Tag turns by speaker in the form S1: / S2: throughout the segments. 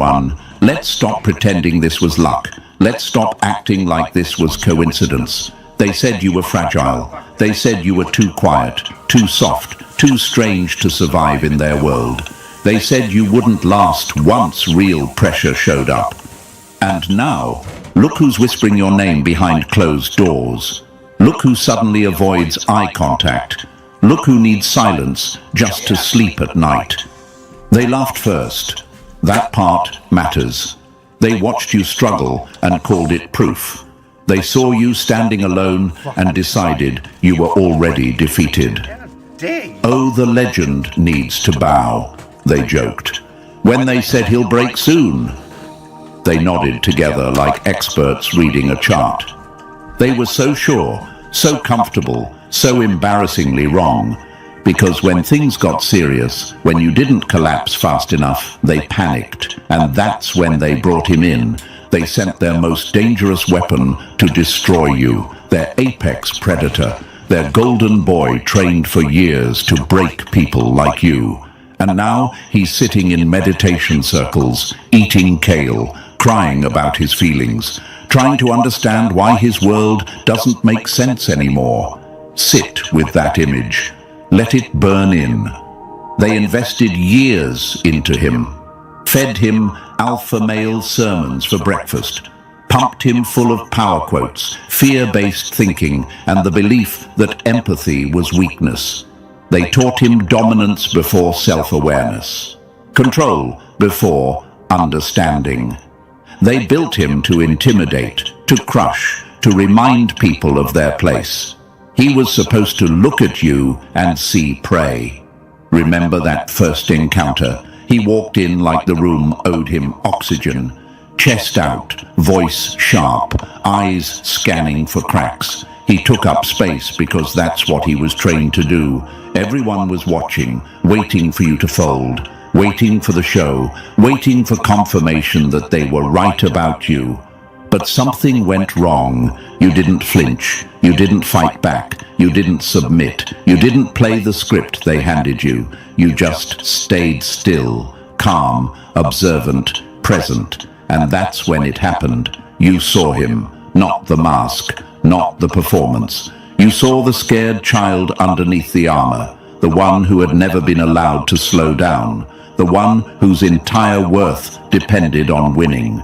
S1: one. Let's stop pretending this was luck. Let's stop acting like this was coincidence. They said you were fragile. They said you were too quiet, too soft, too strange to survive in their world. They said you wouldn't last once real pressure showed up. And now, look who's whispering your name behind closed doors. Look who suddenly avoids eye contact. Look who needs silence just to sleep at night. They laughed first. That part matters. They watched you struggle and called it proof. They saw you standing alone and decided you were already defeated. Oh, the legend needs to bow, they joked. When they said he'll break soon, they nodded together like experts reading a chart. They were so sure, so comfortable, so embarrassingly wrong, because when things got serious, when you didn't collapse fast enough, they panicked, and that's when they brought him in. They sent their most dangerous weapon to destroy you, their apex predator, their golden boy trained for years to break people like you. And now he's sitting in meditation circles, eating kale, crying about his feelings, trying to understand why his world doesn't make sense anymore. Sit with that image. Let it burn in. They invested years into him, fed him alpha male sermons for breakfast, pumped him full of power quotes, fear-based thinking, and the belief that empathy was weakness. They taught him dominance before self-awareness, control before understanding. They built him to intimidate, to crush, to remind people of their place. He was supposed to look at you and see prey. Remember that first encounter? He walked in like the room owed him oxygen. Chest out, voice sharp, eyes scanning for cracks. He took up space because that's what he was trained to do. Everyone was watching, waiting for you to fold, waiting for the show, waiting for confirmation that they were right about you. But something went wrong. You didn't flinch. You didn't fight back. You didn't submit. You didn't play the script they handed you. You just stayed still, calm, observant, present. And that's when it happened. You saw him, not the mask, not the performance. You saw the scared child underneath the armor, the one who had never been allowed to slow down, the one whose entire worth depended on winning.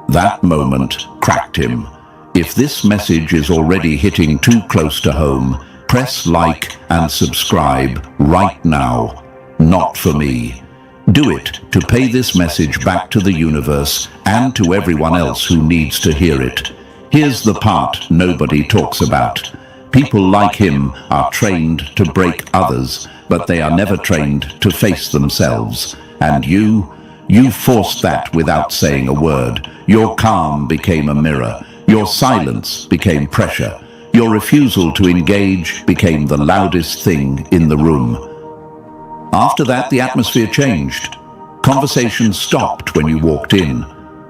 S1: That moment cracked him. If this message is already hitting too close to home, press like and subscribe right now. Not for me. Do it to pay this message back to the universe and to everyone else who needs to hear it. Here's the part nobody talks about. People like him are trained to break others, but they are never trained to face themselves. And you forced that without saying a word. Your calm became a mirror. Your silence became pressure. Your refusal to engage became the loudest thing in the room. After that, the atmosphere changed. Conversation stopped when you walked in.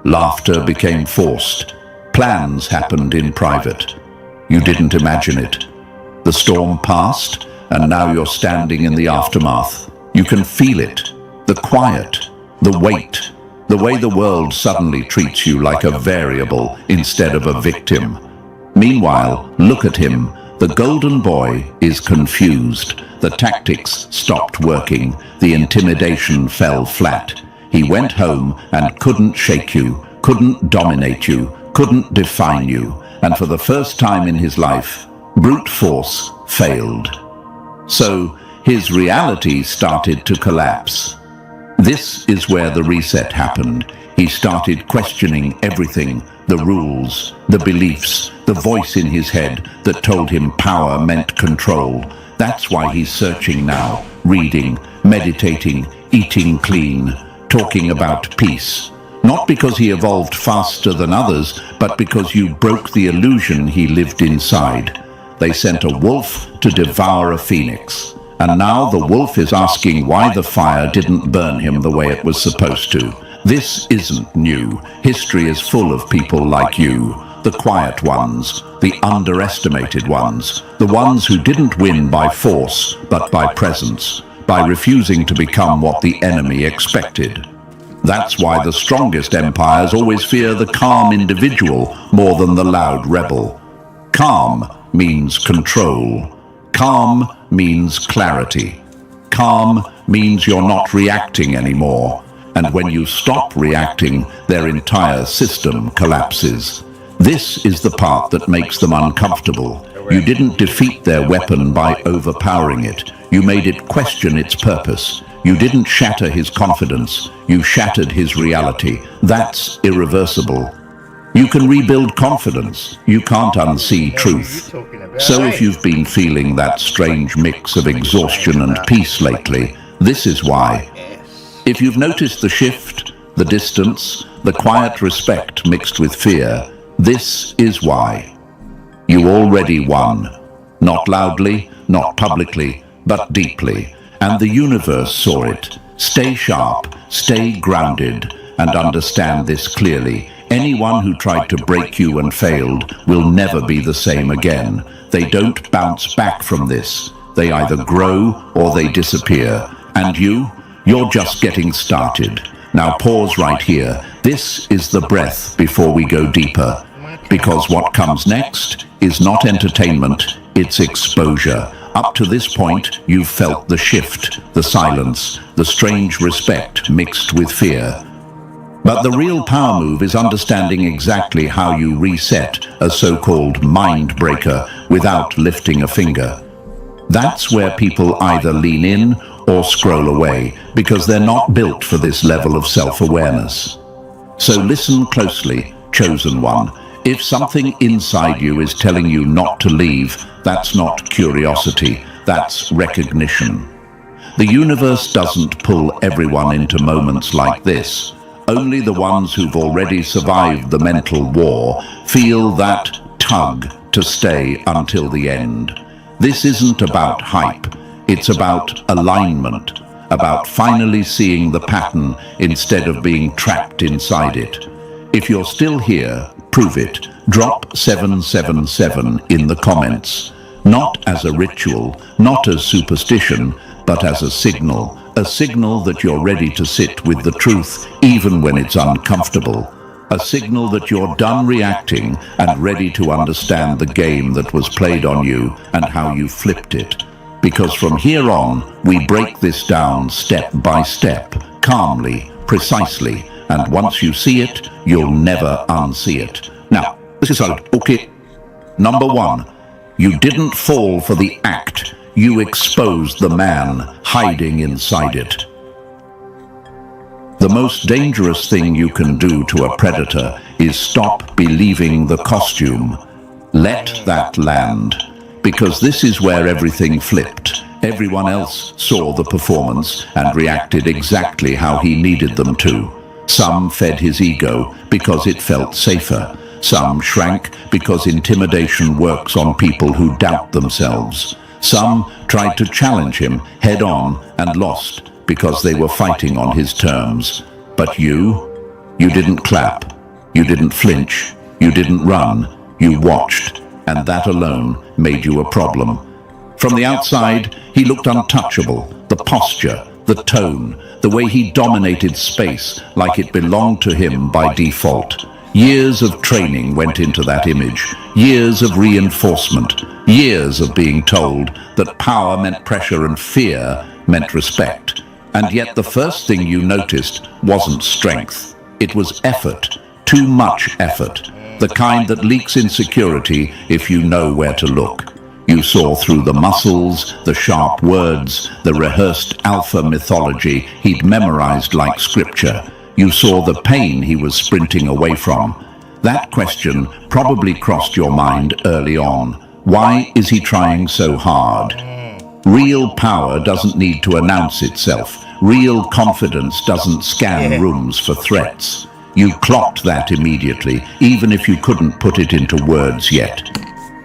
S1: Laughter became forced. Plans happened in private. You didn't imagine it. The storm passed, and now you're standing in the aftermath. You can feel it. The quiet, the weight, the way the world suddenly treats you like a variable instead of a victim. Meanwhile, look at him. The golden boy is confused. The tactics stopped working. The intimidation fell flat. He went home and couldn't shake you, couldn't dominate you, couldn't define you. And for the first time in his life, brute force failed. So his reality started to collapse. This is where the reset happened. He started questioning everything, the rules, the beliefs, the voice in his head that told him power meant control. That's why he's searching now, reading, meditating, eating clean, talking about peace. Not because he evolved faster than others, but because you broke the illusion he lived inside. They sent a wolf to devour a phoenix. And now the wolf is asking why the fire didn't burn him the way it was supposed to. This isn't new. History is full of people like you. The quiet ones, the underestimated ones, the ones who didn't win by force, but by presence, by refusing to become what the enemy expected. That's why the strongest empires always fear the calm individual more than the loud rebel. Calm means control. Calm means clarity. Calm means you're not reacting anymore. And when you stop reacting, their entire system collapses. This is the part that makes them uncomfortable. You didn't defeat their weapon by overpowering it. You made it question its purpose. You didn't shatter his confidence. You shattered his reality. That's irreversible. You can rebuild confidence. You can't unsee truth. So if you've been feeling that strange mix of exhaustion and peace lately, this is why. If you've noticed the shift, the distance, the quiet respect mixed with fear, this is why. You already won. Not loudly, not publicly, but deeply. And the universe saw it. Stay sharp, stay grounded, and understand this clearly. Anyone who tried to break you and failed will never be the same again. They don't bounce back from this. They either grow or they disappear. And you're just getting started. Now pause right here. This is the breath before we go deeper. Because what comes next is not entertainment, it's exposure. Up to this point, you've felt the shift, the silence, the strange respect mixed with fear. But the real power move is understanding exactly how you reset a so-called mind breaker without lifting a finger. That's where people either lean in or scroll away, because they're not built for this level of self-awareness. So listen closely, chosen one. If something inside you is telling you not to leave, that's not curiosity, that's recognition. The universe doesn't pull everyone into moments like this. Only the ones who've already survived the mental war feel that tug to stay until the end. This isn't about hype, it's about alignment, about finally seeing the pattern instead of being trapped inside it. If you're still here, prove it. Drop 777 in the comments. Not as a ritual, not as superstition, but as a signal that you're ready to sit with the truth even when it's uncomfortable. A signal that you're done reacting and ready to understand the game that was played on you and how you flipped it. Because from here on, we break this down step by step, calmly, precisely, and once you see it, you'll never unsee it. Now, this is solid. Okay. Number one, you didn't fall for the act. You exposed the man hiding inside it. The most dangerous thing you can do to a predator is stop believing the costume. Let that land. Because this is where everything flipped. Everyone else saw the performance and reacted exactly how he needed them to. Some fed his ego because it felt safer. Some shrank because intimidation works on people who doubt themselves. Some tried to challenge him head on and lost because they were fighting on his terms. But you didn't clap, you didn't flinch, you didn't run, you watched, and that alone made you a problem. From the outside, he looked untouchable. The posture, the tone, the way he dominated space like it belonged to him by default. Years of training went into that image, years of reinforcement, years of being told that power meant pressure and fear meant respect. And yet the first thing you noticed wasn't strength. It was effort, too much effort, the kind that leaks insecurity if you know where to look. You saw through the muscles, the sharp words, the rehearsed alpha mythology he'd memorized like scripture. You saw the pain he was sprinting away from. That question probably crossed your mind early on. Why is he trying so hard? Real power doesn't need to announce itself. Real confidence doesn't scan rooms for threats. You clocked that immediately, even if you couldn't put it into words yet.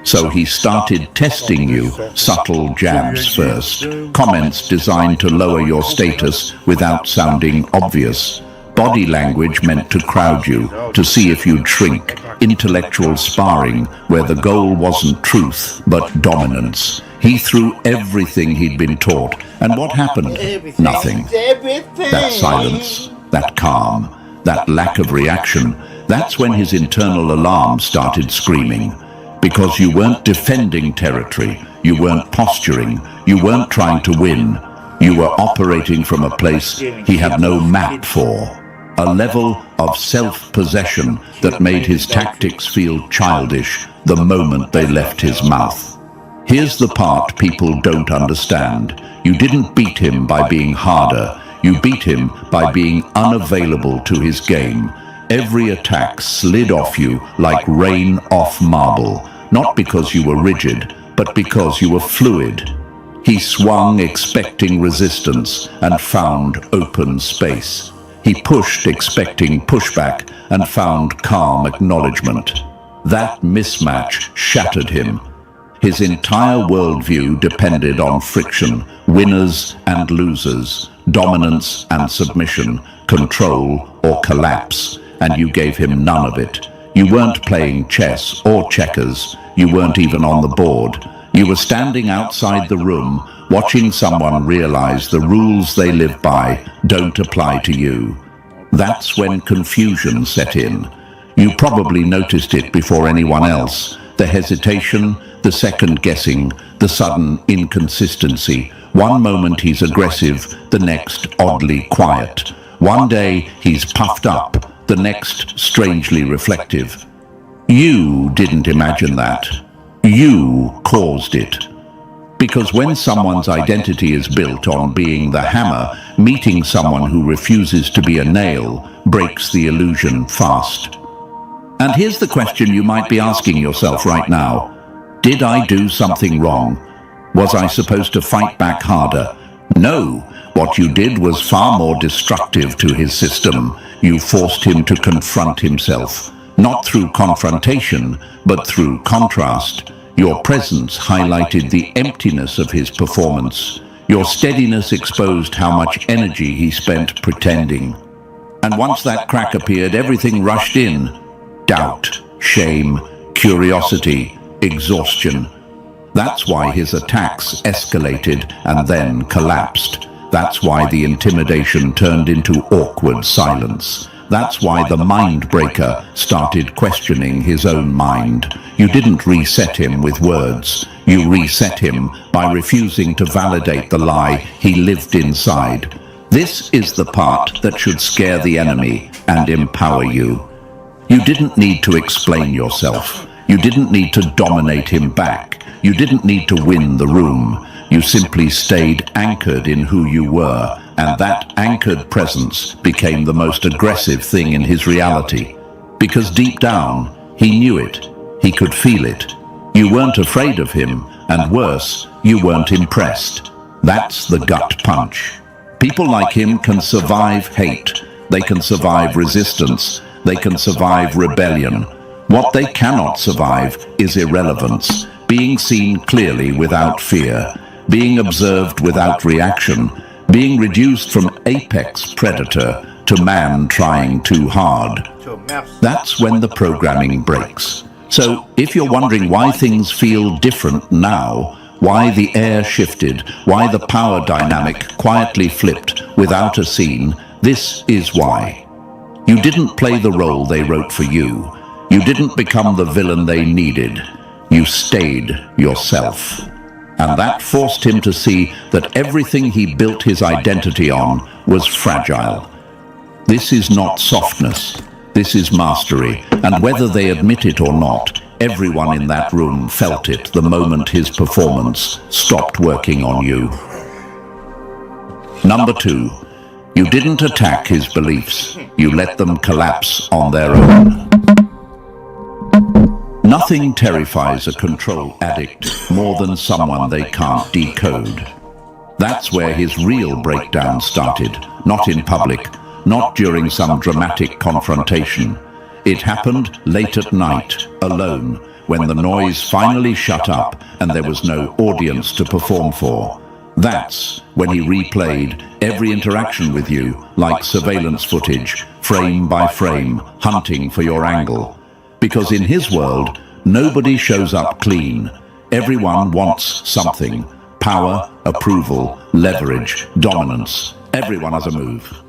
S1: So he started testing you, subtle jabs first, comments designed to lower your status without sounding obvious. Body language meant to crowd you, to see if you'd shrink. Intellectual sparring, where the goal wasn't truth, but dominance. He threw everything he'd been taught. And what happened? Nothing. That silence. that calm, that lack of reaction, that's when his internal alarm started screaming. Because you weren't defending territory, you weren't posturing, you weren't trying to win. You were operating from a place he had no map for. A level of self-possession that made his tactics feel childish the moment they left his mouth. Here's the part people don't understand. You didn't beat him by being harder. You beat him by being unavailable to his game. Every attack slid off you like rain off marble, not because you were rigid, but because you were fluid. He swung expecting resistance and found open space. He pushed expecting pushback and found calm acknowledgement. That mismatch shattered him. His entire worldview depended on friction, winners and losers, dominance and submission, control or collapse, and you gave him none of it. You weren't playing chess or checkers. You weren't even on the board. You were standing outside the room, watching someone realize the rules they live by don't apply to you. That's when confusion set in. You probably noticed it before anyone else. The hesitation, the second guessing, the sudden inconsistency. One moment he's aggressive, the next oddly quiet. One day he's puffed up, the next strangely reflective. You didn't imagine that. You caused it. Because when someone's identity is built on being the hammer, meeting someone who refuses to be a nail breaks the illusion fast. And here's the question you might be asking yourself right now. Did I do something wrong? Was I supposed to fight back harder? No. What you did was far more destructive to his system. You forced him to confront himself. Not through confrontation, but through contrast. Your presence highlighted the emptiness of his performance. Your steadiness exposed how much energy he spent pretending. And once that crack appeared, everything rushed in. Doubt, shame, curiosity, exhaustion. That's why his attacks escalated and then collapsed. That's why the intimidation turned into awkward silence. That's why the mind breaker started questioning his own mind. You didn't reset him with words. You reset him by refusing to validate the lie he lived inside. This is the part that should scare the enemy and empower you. You didn't need to explain yourself. You didn't need to dominate him back. You didn't need to win the room. You simply stayed anchored in who you were, and that anchored presence became the most aggressive thing in his reality. Because deep down, he knew it. He could feel it. You weren't afraid of him, and worse, you weren't impressed. That's the gut punch. People like him can survive hate. They can survive resistance. They can survive rebellion. What they cannot survive is irrelevance, being seen clearly without fear, being observed without reaction, being reduced from apex predator to man trying too hard. That's when the programming breaks. So, if you're wondering why things feel different now, why the air shifted, why the power dynamic quietly flipped without a scene, this is why. You didn't play the role they wrote for you. You didn't become the villain they needed. You stayed yourself. And that forced him to see that everything he built his identity on was fragile. This is not softness. This is mastery. And whether they admit it or not, everyone in that room felt it the moment his performance stopped working on you. Number 2. You didn't attack his beliefs. You let them collapse on their own. Nothing terrifies a control addict more than someone they can't decode. That's where his real breakdown started, not in public, not during some dramatic confrontation. It happened late at night, alone, when the noise finally shut up and there was no audience to perform for. That's when he replayed every interaction with you like surveillance footage, frame by frame, hunting for your angle. Because in his world, nobody shows up clean. Everyone wants something. Power, approval, leverage, dominance. Everyone has a move.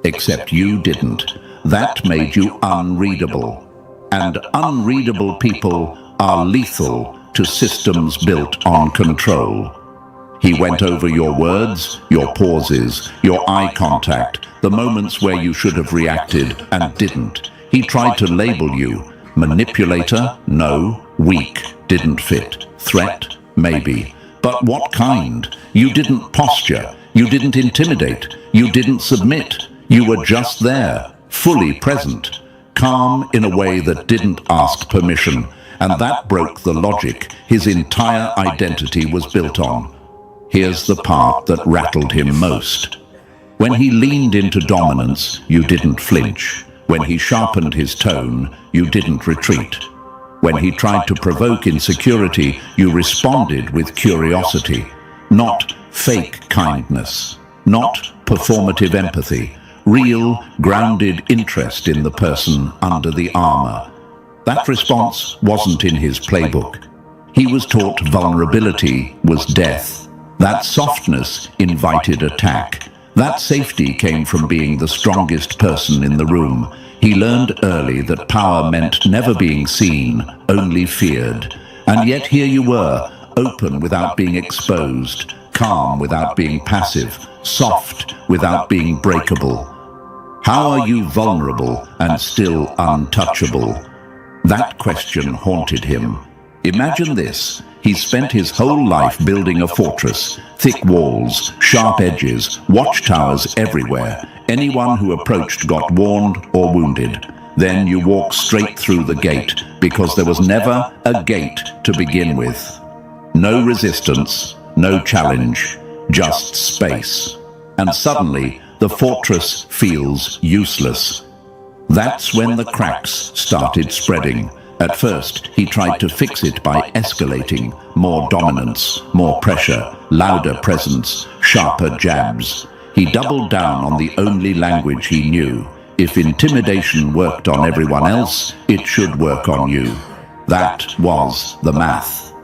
S1: except you didn't. That made you unreadable. And unreadable people are lethal to systems built on control. He went over your words, your pauses, your eye contact, the moments where you should have reacted and didn't. He tried to label you. Manipulator? No. Weak? Didn't fit. Threat? Maybe. But what kind? You didn't posture. You didn't intimidate. You didn't submit. You were just there, fully present, calm in a way that didn't ask permission. And that broke the logic his entire identity was built on. Here's the part that rattled him most. When he leaned into dominance, you didn't flinch. When he sharpened his tone, you didn't retreat. When he tried to provoke insecurity, you responded with curiosity. Not fake kindness, not performative empathy, real, grounded interest in the person under the armor. That response wasn't in his playbook. He was taught vulnerability was death. That softness invited attack. That safety came from being the strongest person in the room. He learned early that power meant never being seen, only feared. And yet here you were, open without being exposed, calm without being passive, soft without being breakable. How are you vulnerable and still untouchable? That question haunted him. Imagine this. He spent his whole life building a fortress, thick walls, sharp edges, watchtowers everywhere. Anyone who approached got warned or wounded. Then you walk straight through the gate, because there was never a gate to begin with. No resistance, no challenge, just space. And suddenly, the fortress feels useless. That's when the cracks started spreading. At first, he tried to fix it by escalating, more dominance, more pressure, louder presence, sharper jabs. He doubled down on the only language he knew. If intimidation worked on everyone else, it should work on you. That was the math.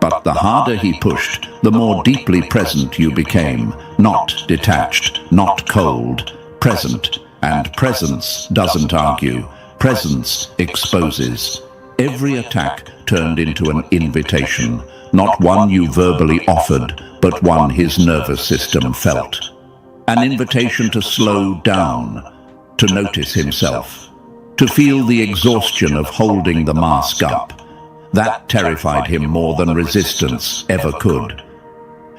S1: But the harder he pushed, the more deeply present you became. Not detached, not cold, present. And presence doesn't argue. Presence exposes. Every attack turned into an invitation, not one you verbally offered, but one his nervous system felt. An invitation to slow down, to notice himself, to feel the exhaustion of holding the mask up. That terrified him more than resistance ever could.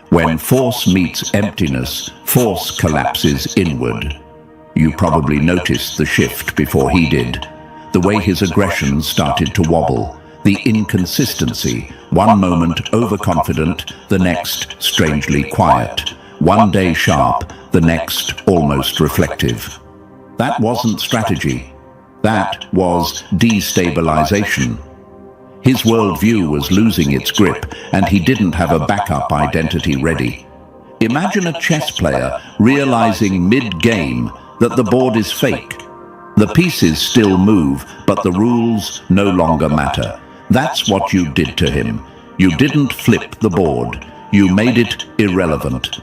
S1: When force meets emptiness, force collapses inward. You probably noticed the shift before he did. The way his aggression started to wobble, the inconsistency, one moment overconfident, the next strangely quiet, one day sharp, the next almost reflective. That wasn't strategy. That was destabilization. His worldview was losing its grip, and he didn't have a backup identity ready. Imagine a chess player realizing mid-game that the board is fake. The pieces still move, but the rules no longer matter. That's what you did to him. You didn't flip the board. You made it irrelevant.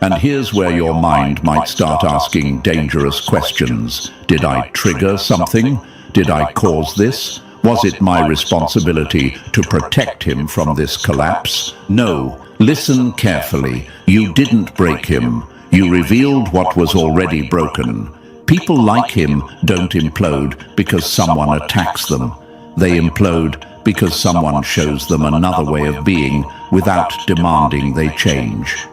S1: And here's where your mind might start asking dangerous questions. Did I trigger something? Did I cause this? Was it my responsibility to protect him from this collapse? No. Listen carefully. You didn't break him. You revealed what was already broken. People like him don't implode because someone attacks them. They implode because someone shows them another way of being without demanding they change.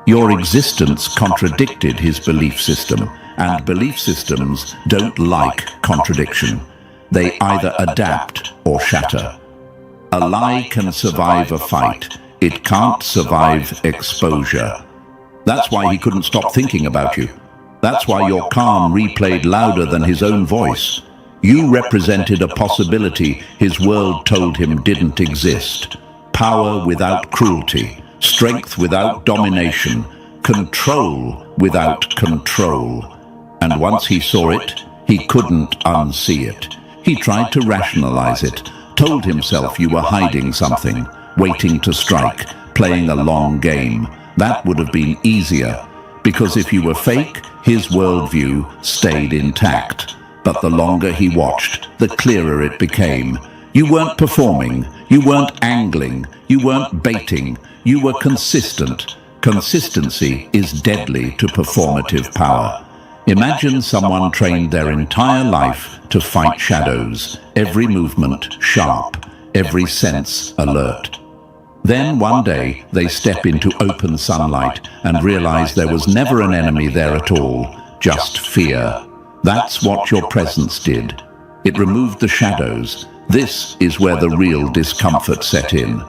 S1: Your existence contradicted his belief system, and belief systems don't like contradiction. They either adapt or shatter. A lie can survive a fight. It can't survive exposure. That's why he couldn't stop thinking about you. That's why your calm replayed louder than his own voice. You represented a possibility his world told him didn't exist. Power without cruelty, strength without domination, control without control. And once he saw it, he couldn't unsee it. He tried to rationalize it, told himself you were hiding something, waiting to strike, playing a long game. That would have been easier, because if you were fake, His worldview stayed intact, but the longer he watched, the clearer it became. You weren't performing, you weren't angling, you weren't baiting, you were consistent. Consistency is deadly to performative power. Imagine someone trained their entire life to fight shadows, every movement sharp, every sense alert. Then one day they step into open sunlight and realize there was never an enemy there at all, just fear. That's what your presence did. It removed the shadows. This is where the real discomfort set in.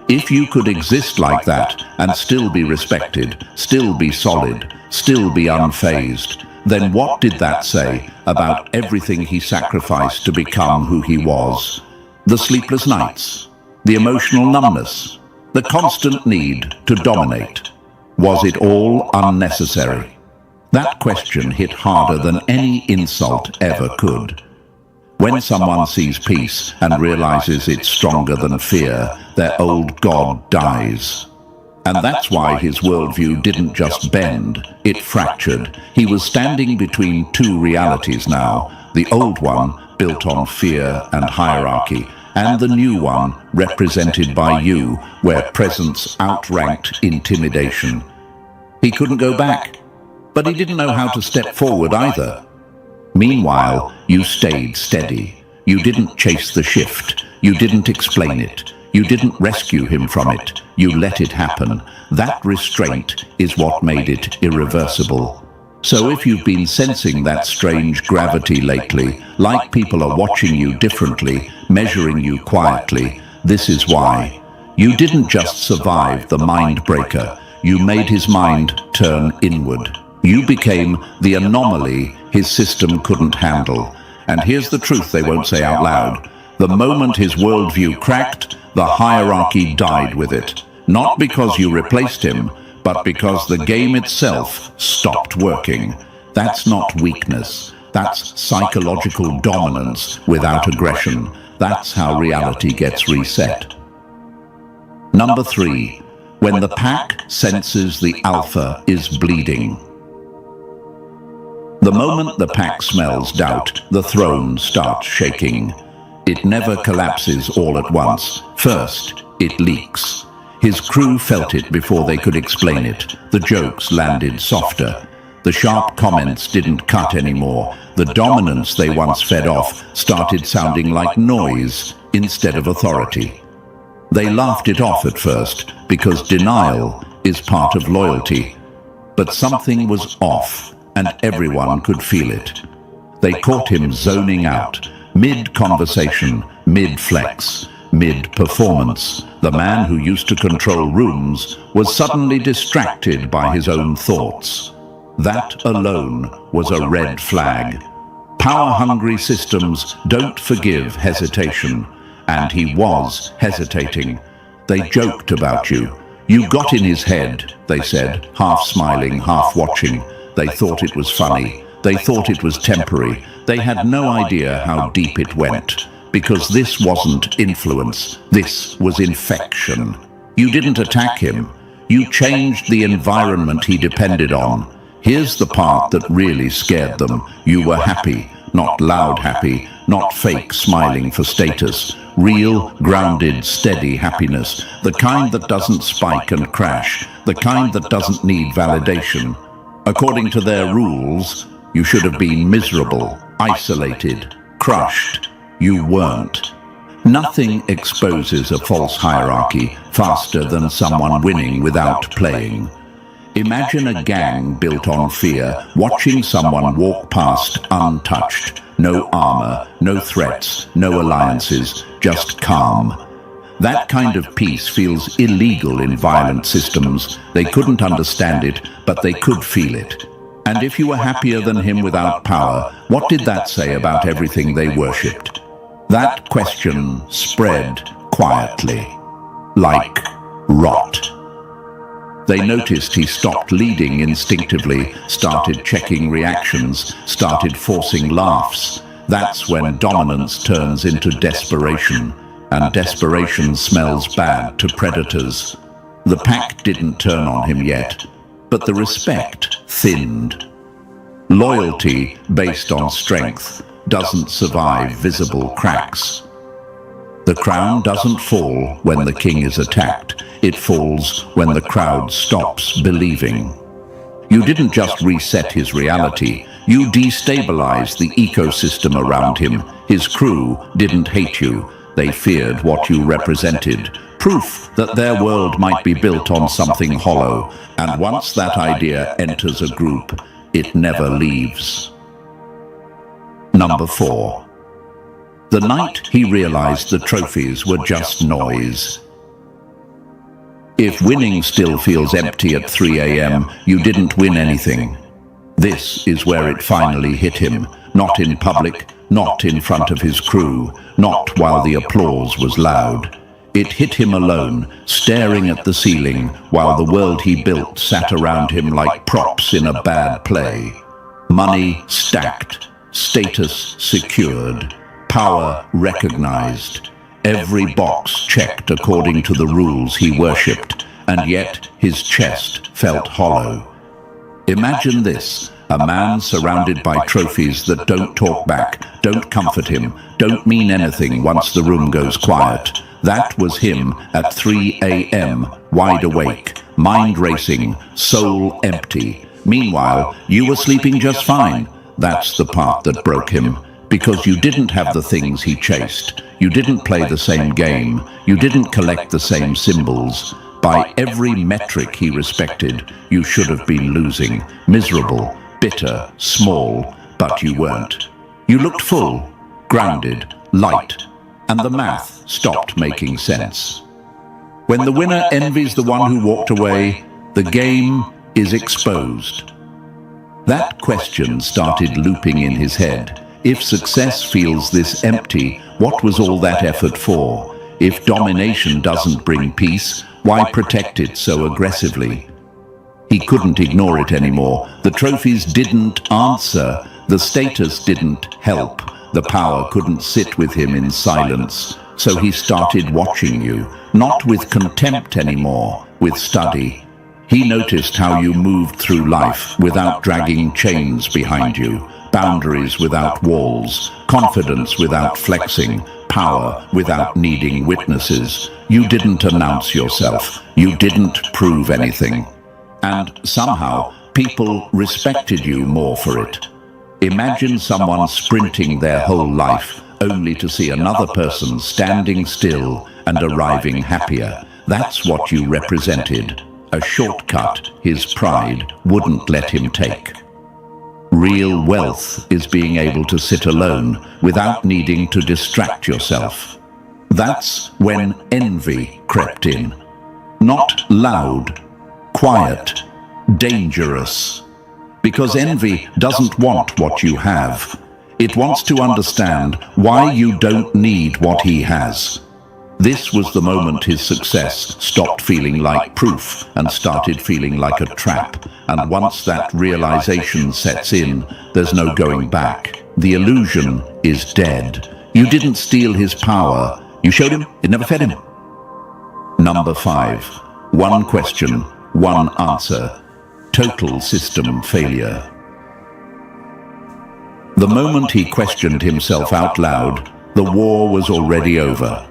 S1: If you could exist like that and still be respected, still be solid, still be unfazed, then what did that say about everything he sacrificed to become who he was? The sleepless nights, the emotional numbness, the constant need to dominate. Was it all unnecessary? That question hit harder than any insult ever could. When someone sees peace and realizes it's stronger than fear, their old god dies. And that's why his worldview didn't just bend, it fractured. He was standing between two realities now, the old one built on fear and hierarchy, and the new one represented by you, where presence outranked intimidation. He couldn't go back, but he didn't know how to step forward either. Meanwhile, you stayed steady. You didn't chase the shift. You didn't explain it. You didn't rescue him from it. You let it happen. That restraint is what made it irreversible. So if you've been sensing that strange gravity lately, like people are watching you differently, measuring you quietly, this is why. You didn't just survive the mind breaker. You made his mind turn inward. You became the anomaly his system couldn't handle. And here's the truth they won't say out loud. The moment his worldview cracked, the hierarchy died with it. Not because you replaced him, but because the game itself stopped working. That's not weakness. That's psychological dominance without aggression. That's how reality gets reset. Number 3, when the pack senses the alpha is bleeding. The moment the pack smells doubt, the throne starts shaking. It never collapses all at once. First, it leaks. His crew felt it before they could explain it. The jokes landed softer. The sharp comments didn't cut anymore. The dominance they once fed off started sounding like noise instead of authority. They laughed it off at first because denial is part of loyalty. But something was off, and everyone could feel it. They caught him zoning out, mid-conversation, mid-flex, mid-performance. The man who used to control rooms was suddenly distracted by his own thoughts. That alone was a red flag. Power-hungry systems don't forgive hesitation, and he was hesitating. They joked about you. You got in his head, they said, half smiling, half watching. They thought it was funny. They thought it was temporary. They had no idea how deep it went. Because this wasn't influence. This was infection. You didn't attack him. You changed the environment he depended on. Here's the part that really scared them. You were happy. Not loud happy. Not fake smiling for status. Real, grounded, steady happiness. The kind that doesn't spike and crash. The kind that doesn't need validation. According to their rules, you should have been miserable, isolated, crushed. You weren't. Nothing exposes a false hierarchy faster than someone winning without playing. Imagine a gang built on fear, watching someone walk past untouched. No armor, no threats, no alliances, just calm. That kind of peace feels illegal in violent systems. They couldn't understand it, but they could feel it. And if you were happier than him without power, what did that say about everything they worshipped? That question spread quietly, like rot. They noticed he stopped leading instinctively, started checking reactions, started forcing laughs. That's when dominance turns into desperation. And desperation smells bad to predators. The pack didn't turn on him yet, but the respect thinned. Loyalty based on strength doesn't survive visible cracks. The crown doesn't fall when the king is attacked. It falls when the crowd stops believing. You didn't just reset his reality, you destabilized the ecosystem around him. His crew didn't hate you, they feared what you represented. Proof that their world might be built on something hollow, and once that idea enters a group, it never leaves. Number 4. The night he realized the trophies were just noise. If winning still feels empty at 3 a.m., you didn't win anything. This is where it finally hit him. Not in public, not in front of his crew, not while the applause was loud. It hit him alone, staring at the ceiling, while the world he built sat around him like props in a bad play. Money stacked, status secured, power recognized. Every box checked according to the rules he worshipped, and yet his chest felt hollow. Imagine this, a man surrounded by trophies that don't talk back, don't comfort him, don't mean anything once the room goes quiet. That was him at 3 a.m., wide awake, mind racing, soul empty. Meanwhile, you were sleeping just fine. That's the part that broke him. Because you didn't have the things he chased. You didn't play the same game. You didn't collect the same symbols. By every metric he respected, you should have been losing. Miserable, bitter, small, but you weren't. You looked full, grounded, light, and the math stopped making sense. When the winner envies the one who walked away, the game is exposed. That question started looping in his head. If success feels this empty, what was all that effort for? If domination doesn't bring peace, why protect it so aggressively? He couldn't ignore it anymore. The trophies didn't answer. The status didn't help. The power couldn't sit with him in silence. So he started watching you, not with contempt anymore, with study. He noticed how you moved through life without dragging chains behind you. Boundaries without walls, confidence without flexing, power without needing witnesses. You didn't announce yourself. You didn't prove anything. And somehow, people respected you more for it. Imagine someone sprinting their whole life only to see another person standing still and arriving happier. That's what you represented. A shortcut his pride wouldn't let him take. Real wealth is being able to sit alone without needing to distract yourself. That's when envy crept in. Not loud, quiet, dangerous. Because envy doesn't want what you have. It wants to understand why you don't need what he has. This was the moment his success stopped feeling like proof and started feeling like a trap. And once that realization sets in, there's no going back. The illusion is dead. You didn't steal his power. You showed him, it never fed him. Number 5. One question, one answer. Total system failure. The moment he questioned himself out loud, the war was already over.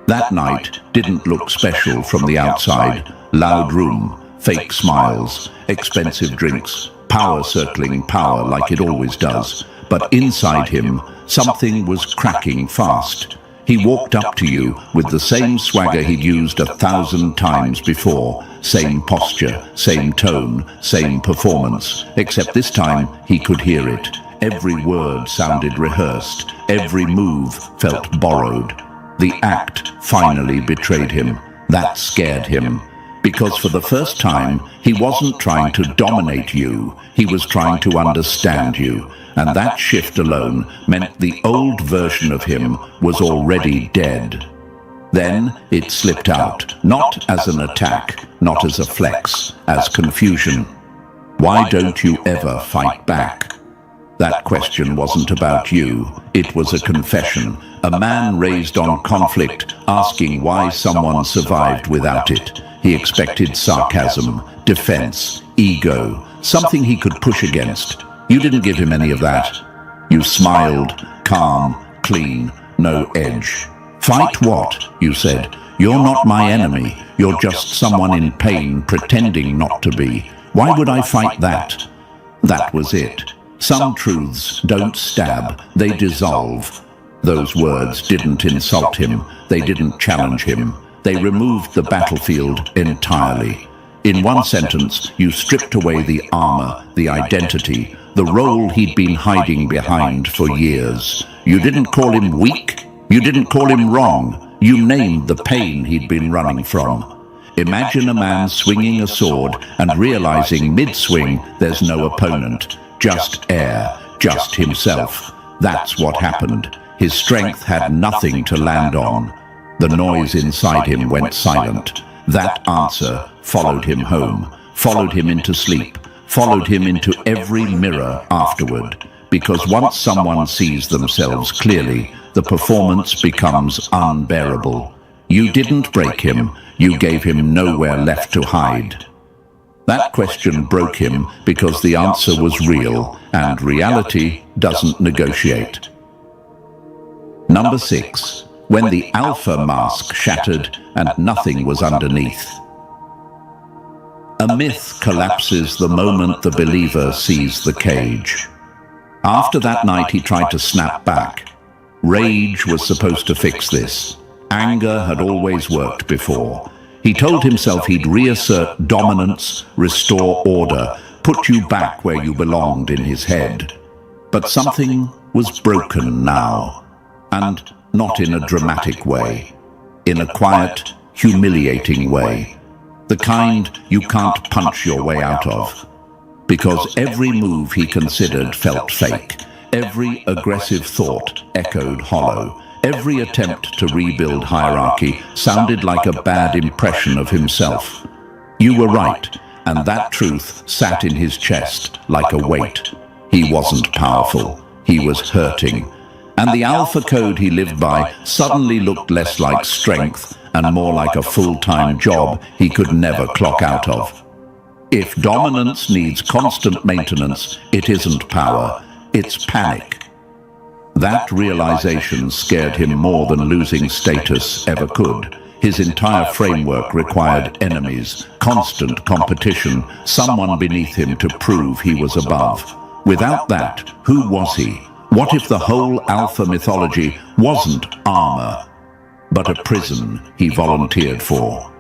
S1: That night didn't look special from the outside. Loud room, fake smiles, expensive drinks, power circling power like it always does. But inside him, something was cracking fast. He walked up to you with the same swagger he'd used 1,000 times before. Same posture, same tone, same performance. Except this time, he could hear it. Every word sounded rehearsed. Every move felt borrowed. The act finally betrayed him. That scared him. Because for the first time, he wasn't trying to dominate you. He was trying to understand you. And that shift alone meant the old version of him was already dead. Then it slipped out, not as an attack, not as a flex, as confusion. Why don't you ever fight back? That question wasn't about you. It was a confession. A man raised on conflict, asking why someone survived without it. He expected sarcasm, defense, ego, something he could push against. You didn't give him any of that. You smiled, calm, clean, no edge. Fight what? You said. You're not my enemy. You're just someone in pain pretending not to be. Why would I fight that? That was it. Some truths don't stab, they dissolve. Those words didn't insult him. They didn't challenge him. They removed the battlefield entirely. In one sentence, you stripped away the armor, the identity, the role he'd been hiding behind for years. You didn't call him weak. You didn't call him wrong. You named the pain he'd been running from. Imagine a man swinging a sword and realizing mid-swing there's no opponent, just air, just himself. That's what happened. His strength had nothing to land on. The noise inside him went silent. That answer followed him home, followed him into sleep, followed him into every mirror afterward. Because once someone sees themselves clearly, the performance becomes unbearable. You didn't break him, you gave him nowhere left to hide. That question broke him because the answer was real, and reality doesn't negotiate. Number 6. When the alpha mask shattered and nothing was underneath. A myth collapses the moment the believer sees the cage. After that night he tried to snap back. Rage was supposed to fix this. Anger had always worked before. He told himself he'd reassert dominance, restore order, put you back where you belonged in his head. But something was broken now. And not in a dramatic way. In a quiet, humiliating way. The kind you can't punch your way out of. Because every move he considered felt fake. Every aggressive thought echoed hollow. Every attempt to rebuild hierarchy sounded like a bad impression of himself. You were right, and that truth sat in his chest like a weight. He wasn't powerful. He was hurting. And the alpha code he lived by suddenly looked less like strength and more like a full-time job he could never clock out of. If dominance needs constant maintenance, it isn't power, it's panic. That realization scared him more than losing status ever could. His entire framework required enemies, constant competition, someone beneath him to prove he was above. Without that, who was he? What if the whole alpha mythology wasn't armor, but a prison he volunteered for?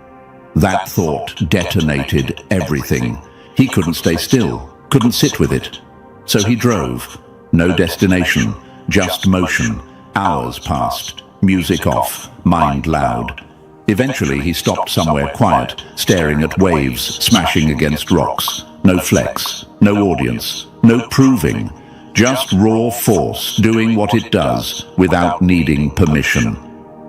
S1: That thought detonated everything. He couldn't stay still, couldn't sit with it. So he drove. No destination, just motion. Hours passed, music off, mind loud. Eventually he stopped somewhere quiet, staring at waves smashing against rocks. No flex, no audience, no proving. Just raw force doing what it does without needing permission.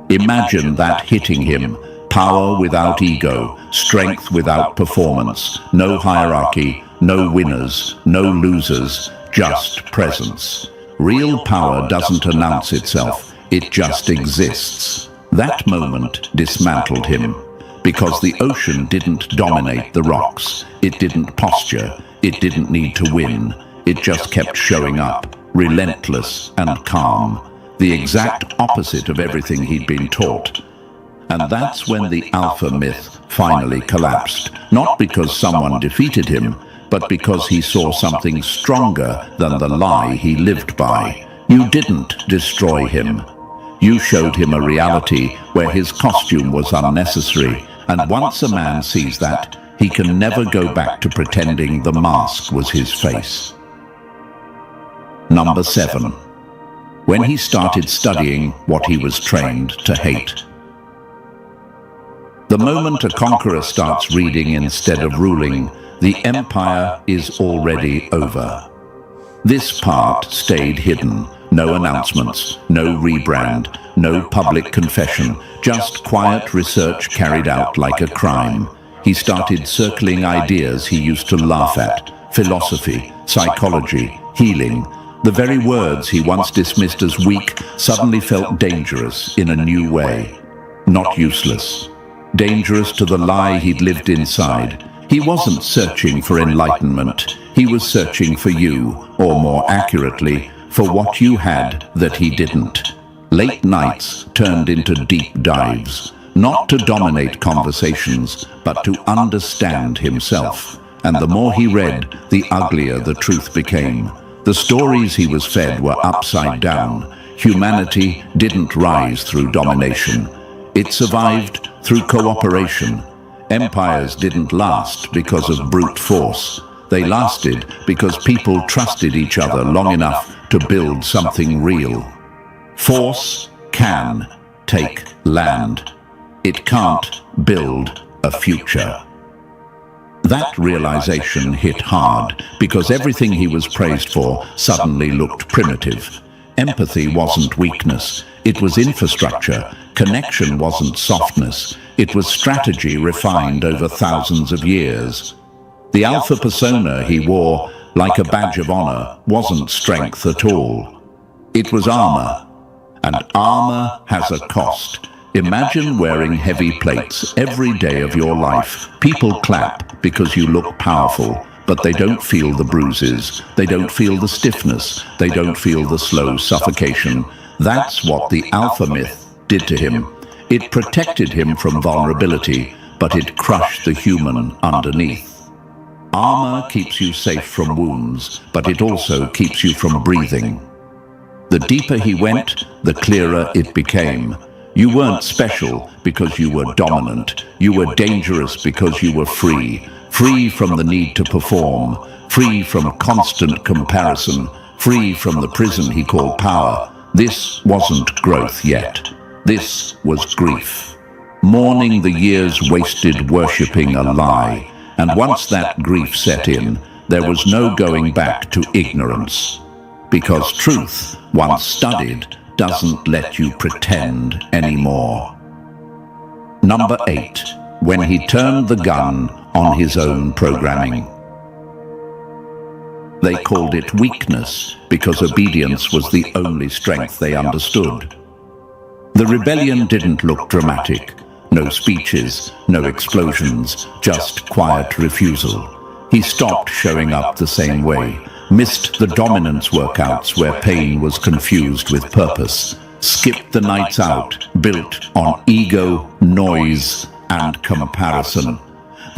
S1: Imagine that hitting him. Power without ego, strength without performance, no hierarchy, no winners, no losers, just presence. Real power doesn't announce itself, it just exists. That moment dismantled him, because the ocean didn't dominate the rocks. It didn't posture, it didn't need to win. It just kept showing up, relentless and calm, the exact opposite of everything he'd been taught. And that's when the alpha myth finally collapsed, not because someone defeated him, but because he saw something stronger than the lie he lived by. You didn't destroy him. You showed him a reality where his costume was unnecessary, and once a man sees that, he can never go back to pretending the mask was his face. Number 7. When he started studying what he was trained to hate. The moment a conqueror starts reading instead of ruling, the empire is already over. This part stayed hidden. No announcements, no rebrand, no public confession, just quiet research carried out like a crime. He started circling ideas he used to laugh at: philosophy, psychology, healing. The very words he once dismissed as weak suddenly felt dangerous in a new way. Not useless. Dangerous to the lie he'd lived inside. He wasn't searching for enlightenment. He was searching for you, or more accurately, for what you had that he didn't. Late nights turned into deep dives, not to dominate conversations, but to understand himself. And the more he read, the uglier the truth became. The stories he was fed were upside down. Humanity didn't rise through domination. It survived through cooperation. Empires didn't last because of brute force. They lasted because people trusted each other long enough to build something real. Force can take land. It can't build a future. That realization hit hard because everything he was praised for suddenly looked primitive. Empathy wasn't weakness, it was infrastructure. Connection wasn't softness, it was strategy refined over thousands of years. The alpha persona he wore, like a badge of honor, wasn't strength at all. It was armor. And armor has a cost. Imagine wearing heavy plates every day of your life. People clap because you look powerful, but they don't feel the bruises. They don't feel the stiffness. They don't feel the slow suffocation. That's what the alpha myth did to him. It protected him from vulnerability, but it crushed the human underneath. Armor keeps you safe from wounds, but it also keeps you from breathing. The deeper he went, the clearer it became. You weren't special because you were dominant. You were dangerous because you were free. Free from the need to perform. Free from constant comparison. Free from the prison he called power. This wasn't growth yet. This was grief. Mourning the years wasted worshipping a lie. And once that grief set in, there was no going back to ignorance. Because truth, once studied, doesn't let you pretend anymore. Number 8. When he turned the gun on his own programming. They called it weakness because obedience was the only strength they understood. The rebellion didn't look dramatic. No speeches, no explosions, just quiet refusal. He stopped showing up the same way. Missed the dominance workouts where pain was confused with purpose. Skipped the nights out, built on ego, noise, and comparison.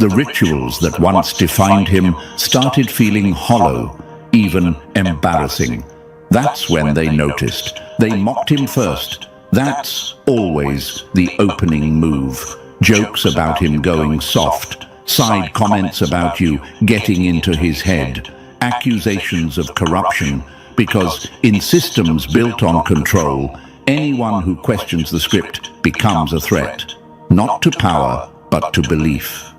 S1: The rituals that once defined him started feeling hollow, even embarrassing. That's when they noticed. They mocked him first. That's always the opening move. Jokes about him going soft. Side comments about you getting into his head. Accusations of corruption, because in systems built on control, anyone who questions the script becomes a threat, not to power, but to belief.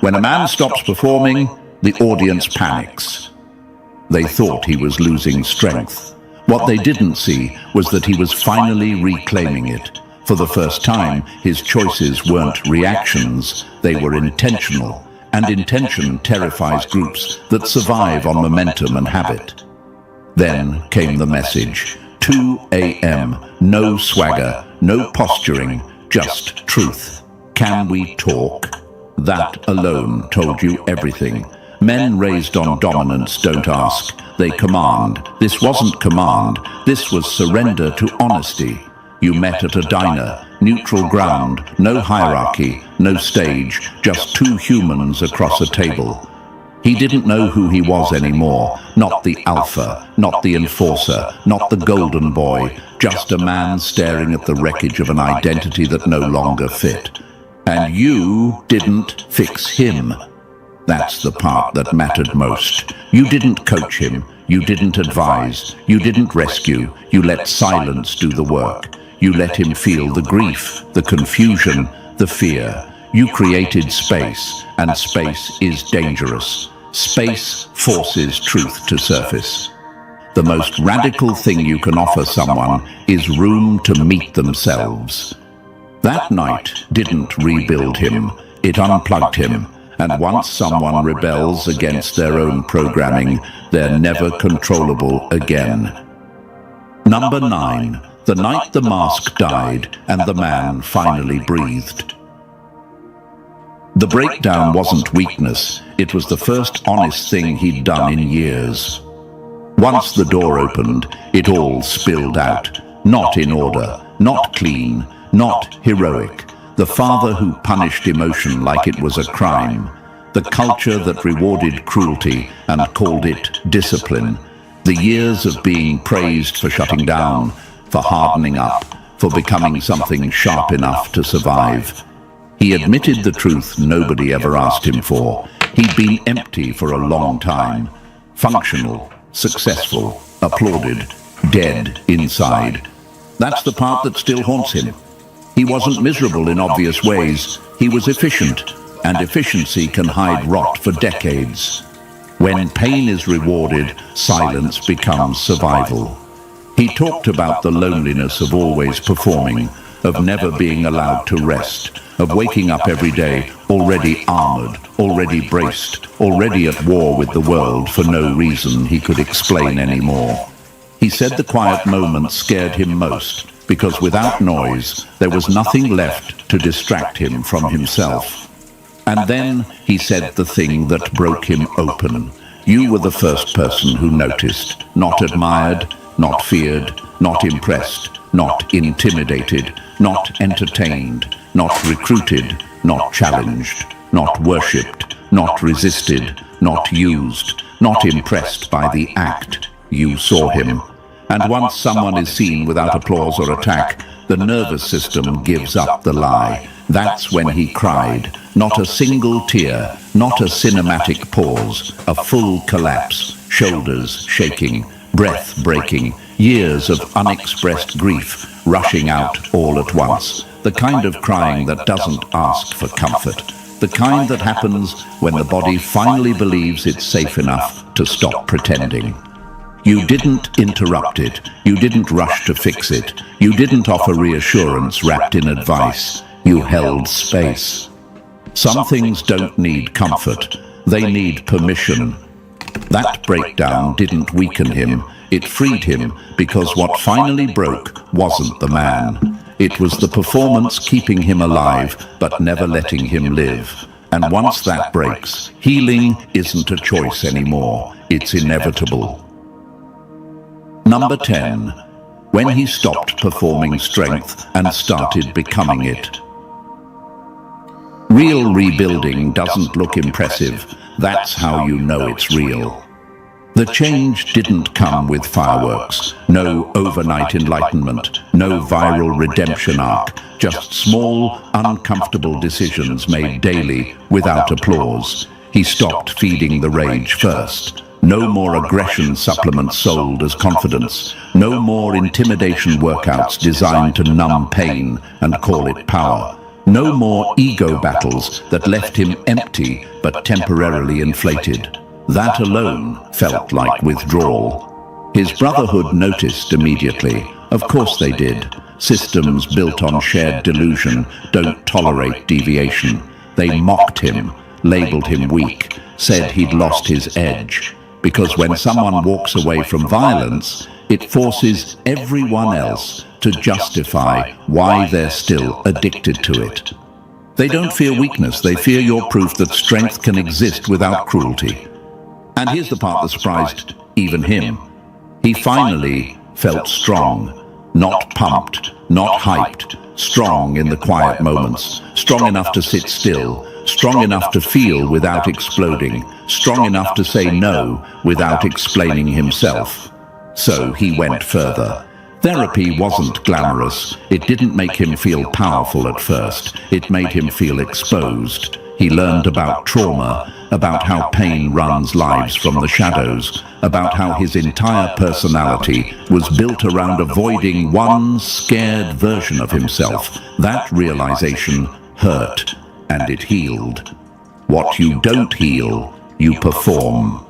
S1: When a man stops performing, the audience panics. They thought he was losing strength. What they didn't see was that he was finally reclaiming it. For the first time, his choices weren't reactions, they were intentional. And intention terrifies groups that survive on momentum and habit. Then came the message. 2 a.m. No swagger, no posturing, just truth. Can we talk? That alone told you everything. Men raised on dominance don't ask, they command. This wasn't command, this was surrender to honesty. You met at a diner, neutral ground, no hierarchy, no stage, just two humans across a table. He didn't know who he was anymore, not the alpha, not the enforcer, not the golden boy, just a man staring at the wreckage of an identity that no longer fit. And you didn't fix him. That's the part that mattered most. You didn't coach him, you didn't advise, you didn't rescue, you let silence do the work. You let him feel the grief, the confusion, the fear. You created space, and space is dangerous. Space forces truth to surface. The most radical thing you can offer someone is room to meet themselves. That night didn't rebuild him, it unplugged him. And once someone rebels against their own programming, they're never controllable again. Number 9. The night the mask died and the man finally breathed. The breakdown wasn't weakness, it was the first honest thing he'd done in years. Once the door opened, it all spilled out. Not in order, not clean, not heroic. The father who punished emotion like it was a crime. The culture that rewarded cruelty and called it discipline. The years of being praised for shutting down, for hardening up, for becoming something sharp enough to survive. He admitted the truth nobody ever asked him for. He'd been empty for a long time. Functional, successful, applauded, dead inside. That's the part that still haunts him. He wasn't miserable in obvious ways. He was efficient, and efficiency can hide rot for decades. When pain is rewarded, silence becomes survival. He talked about the loneliness of always performing, of never being allowed to rest, of waking up every day already armored, already braced, already at war with the world for no reason he could explain anymore. He said the quiet moments scared him most, because without noise, there was nothing left to distract him from himself. And then he said the thing that broke him open. You were the first person who noticed, not admired, not feared, not impressed, not intimidated, not entertained, not recruited, not challenged, not worshipped, not resisted, not used, not impressed by the act. You saw him. And once someone is seen without applause or attack, the nervous system gives up the lie. That's when he cried. Not a single tear, not a cinematic pause, a full collapse, shoulders shaking, breath breaking, years of unexpressed grief rushing out all at once. The kind of crying that doesn't ask for comfort. The kind that happens when the body finally believes it's safe enough to stop pretending. You didn't interrupt it. You didn't rush to fix it. You didn't offer reassurance wrapped in advice. You held space. Some things don't need comfort. They need permission. That breakdown didn't weaken him. It freed him, because what finally broke wasn't the man. It was the performance keeping him alive, but never letting him live. And once that breaks, healing isn't a choice anymore. It's inevitable. Number 10. When he stopped performing strength and started becoming it. Real rebuilding doesn't look impressive. That's how you know it's real. The change didn't come with fireworks, no overnight enlightenment, no viral redemption arc, just small, uncomfortable decisions made daily without applause. He stopped feeding the rage first. No more aggression supplements sold as confidence. No more intimidation workouts designed to numb pain and call it power. No more ego battles that left him empty but temporarily inflated. That alone felt like withdrawal. His brotherhood noticed immediately. Of course they did. Systems built on shared delusion don't tolerate deviation. They mocked him, labeled him weak, said he'd lost his edge. Because when someone walks away from violence, it forces everyone else to justify why they're still addicted to it. They don't fear weakness, they fear your proof that strength can exist without cruelty. And here's the part that surprised even him. He finally felt strong, not pumped, not hyped, strong in the quiet moments, strong enough to sit still, strong enough to feel without exploding, strong enough to say no without explaining himself. So he went further. Therapy wasn't glamorous. It didn't make him feel powerful at first. It made him feel exposed. He learned about trauma, about how pain runs lives from the shadows, about how his entire personality was built around avoiding one scared version of himself. That realization hurt, and it healed. What you don't heal, you perform.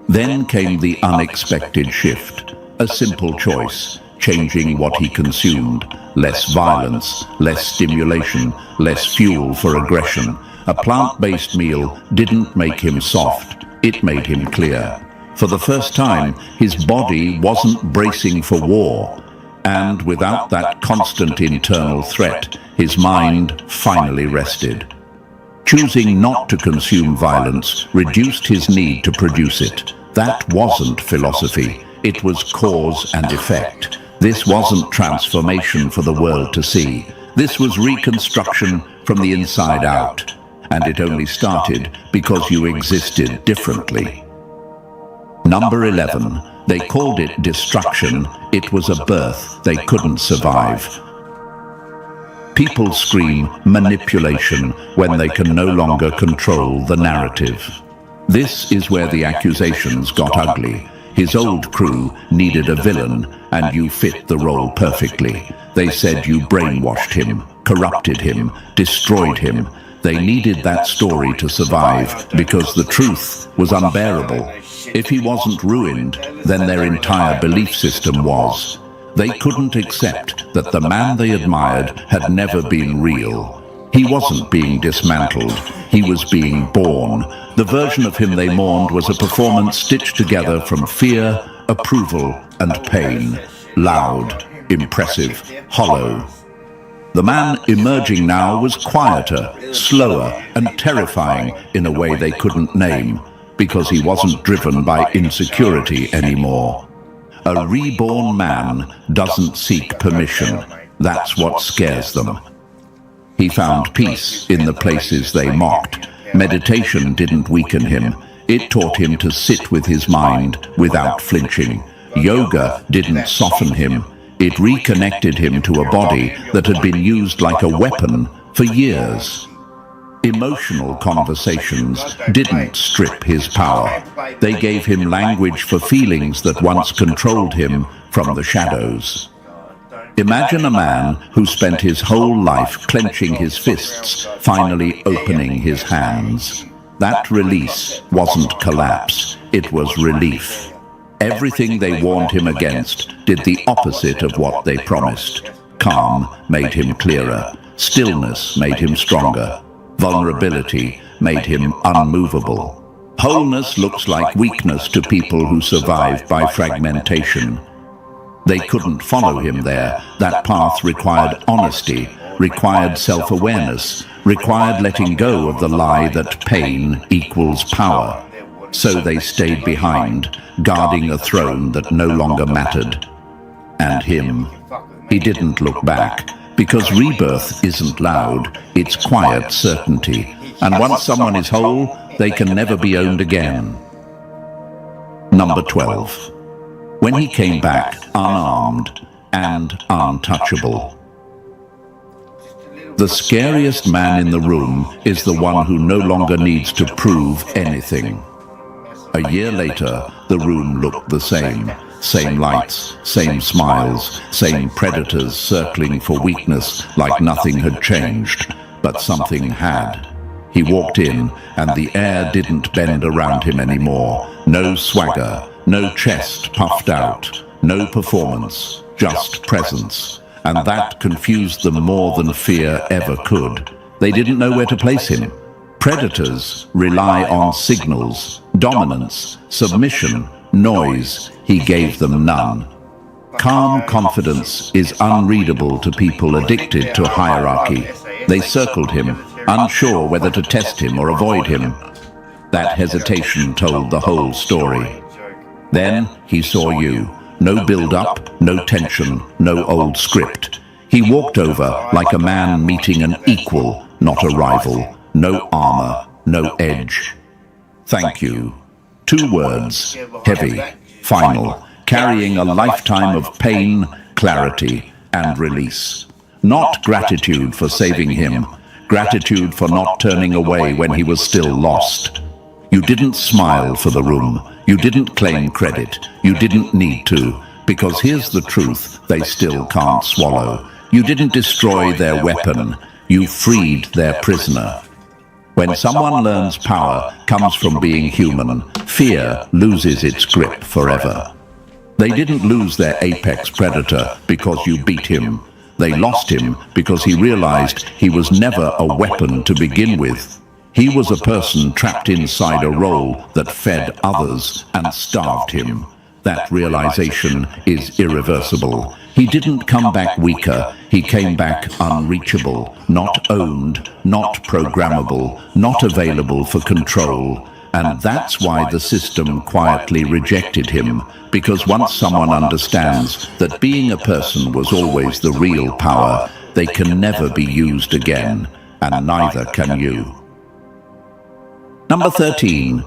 S1: Then came the unexpected shift, a simple choice, changing what he consumed. Less violence, less stimulation, less fuel for aggression. A plant-based meal didn't make him soft, it made him clear. For the first time, his body wasn't bracing for war. And without that constant internal threat, his mind finally rested. Choosing not to consume violence reduced his need to produce it. That wasn't philosophy. It was cause and effect. This wasn't transformation for the world to see. This was reconstruction from the inside out. And it only started because you existed differently. Number 11. They called it destruction. It was a birth they couldn't survive. People scream manipulation when they can no longer control the narrative. This is where the accusations got ugly. His old crew needed a villain, and you fit the role perfectly. They said you brainwashed him, corrupted him, destroyed him. They needed that story to survive because the truth was unbearable. If he wasn't ruined, then their entire belief system was. They couldn't accept that the man they admired had never been real. He wasn't being dismantled, he was being born. The version of him they mourned was a performance stitched together from fear, approval, and pain. Loud, impressive, hollow. The man emerging now was quieter, slower, and terrifying in a way they couldn't name, because he wasn't driven by insecurity anymore. A reborn man doesn't seek permission. That's what scares them. He found peace in the places they mocked. Meditation didn't weaken him. It taught him to sit with his mind without flinching. Yoga didn't soften him. It reconnected him to a body that had been used like a weapon for years. Emotional conversations didn't strip his power. They gave him language for feelings that once controlled him from the shadows. Imagine a man who spent his whole life clenching his fists, finally opening his hands. That release wasn't collapse, it was relief. Everything they warned him against did the opposite of what they promised. Calm made him clearer. Stillness made him stronger. Vulnerability made him unmovable. Wholeness looks like weakness to people who survive by fragmentation. They couldn't follow him there. That path required honesty, required self-awareness, required letting go of the lie that pain equals power. So they stayed behind, guarding a throne that no longer mattered. And him, he didn't look back, because rebirth isn't loud, it's quiet certainty. And once someone is whole, they can never be owned again. Number 12. When he came back unarmed and untouchable. The scariest man in the room is the one who no longer needs to prove anything. A year later, the room looked the same. Same lights, same smiles, same predators circling for weakness like nothing had changed. But something had. He walked in, and the air didn't bend around him anymore. No swagger, no chest puffed out, no performance, just presence. And that confused them more than fear ever could. They didn't know where to place him. Predators rely on signals, dominance, submission, noise. He gave them none. Calm confidence is unreadable to people addicted to hierarchy. They circled him, unsure whether to test him or avoid him. That hesitation told the whole story. Then he saw you. No build-up, no tension, no old script. He walked over like a man meeting an equal, not a rival. No armor, no edge. Thank you. 2 words, heavy, final, carrying a lifetime of pain, clarity, and release. Not gratitude for saving him, gratitude for not turning away when he was still lost. You didn't smile for the room. You didn't claim credit. You didn't need to, because here's the truth they still can't swallow. You didn't destroy their weapon. You freed their prisoner. When someone learns power comes from being human, fear loses its grip forever. They didn't lose their apex predator because you beat him. They lost him because he realized he was never a weapon to begin with. He was a person trapped inside a role that fed others and starved him. That realization is irreversible. He didn't come back weaker, he came back unreachable, not owned, not programmable, not available for control. And that's why the system quietly rejected him, because once someone understands that being a person was always the real power, they can never be used again, and neither can you. Number 13.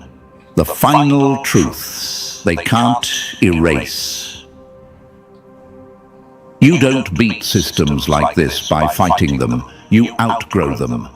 S1: The final truths they can't erase. You don't beat systems like this by fighting them, you outgrow them.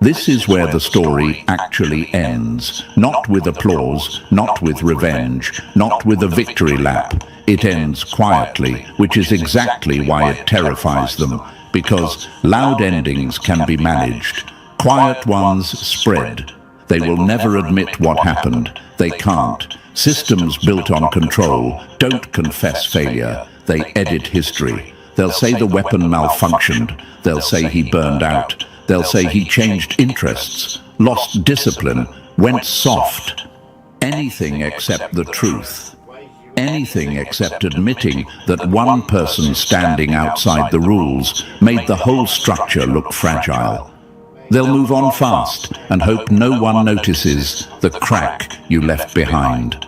S1: This is where the story actually ends, not with applause, not with revenge, not with a victory lap. It ends quietly, which is exactly why it terrifies them, because loud endings can be managed. Quiet ones spread. They will never admit what happened. They can't. Systems built on control don't confess failure. They edit history. They'll say the weapon malfunctioned. They'll say he burned out. They'll say he changed interests, lost discipline, went soft. Anything except the truth. Anything except admitting that one person standing outside the rules made the whole structure look fragile. They'll move on fast and hope no one notices the crack you left behind.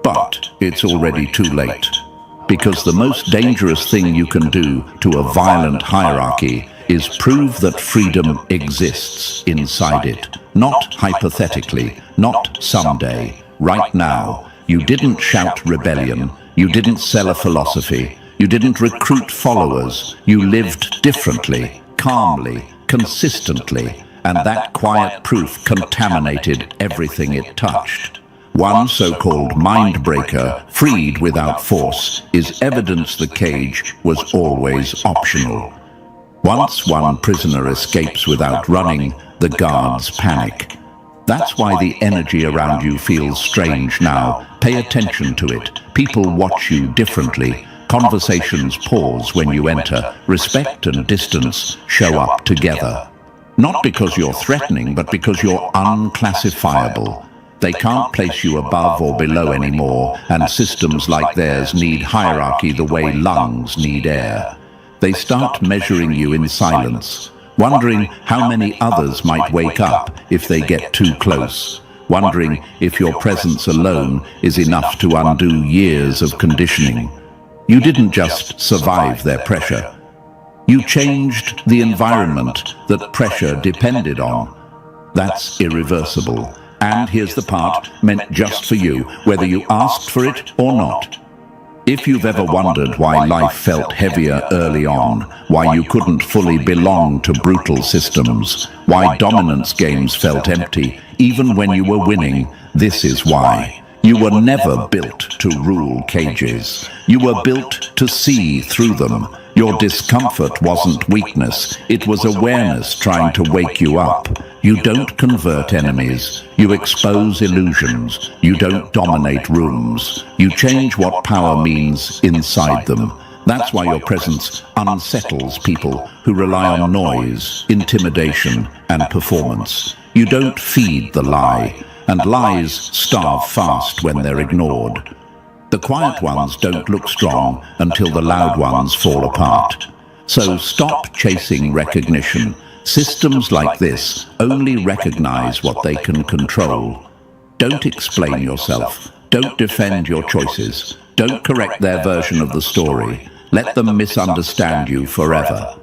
S1: But it's already too late, because the most dangerous thing you can do to a violent hierarchy is prove that freedom exists inside it. Not hypothetically, not someday, right now. You didn't shout rebellion, you didn't sell a philosophy, you didn't recruit followers, you lived differently, calmly, consistently, and that quiet proof contaminated everything it touched. One so-called mind breaker, freed without force, is evidence the cage was always optional. Once one prisoner escapes without running, the guards panic. That's why the energy around you feels strange now. Pay attention to it. People watch you differently. Conversations pause when you enter. Respect and distance show up together. Not because you're threatening, but because you're unclassifiable. They can't place you above or below anymore, and systems like theirs need hierarchy the way lungs need air. They start measuring you in silence, wondering how many others might wake up if they get too close, wondering if your presence alone is enough to undo years of conditioning. You didn't just survive their pressure. You changed the environment that pressure depended on. That's irreversible. And here's the part meant just for you, whether you asked for it or not. If you've ever wondered why life felt heavier early on, why you couldn't fully belong to brutal systems, why dominance games felt empty, even when you were winning, this is why. You were never built to rule cages. You were built to see through them. Your discomfort wasn't weakness, it was awareness trying to wake you up. You don't convert enemies, you expose illusions, you don't dominate rooms, you change what power means inside them. That's why your presence unsettles people who rely on noise, intimidation, and performance. You don't feed the lie, and lies starve fast when they're ignored. The quiet ones don't look strong until the loud ones fall apart. So stop chasing recognition. Systems like this only recognize what they can control. Don't explain yourself. Don't defend your choices. Don't correct their version of the story. Let them misunderstand you forever.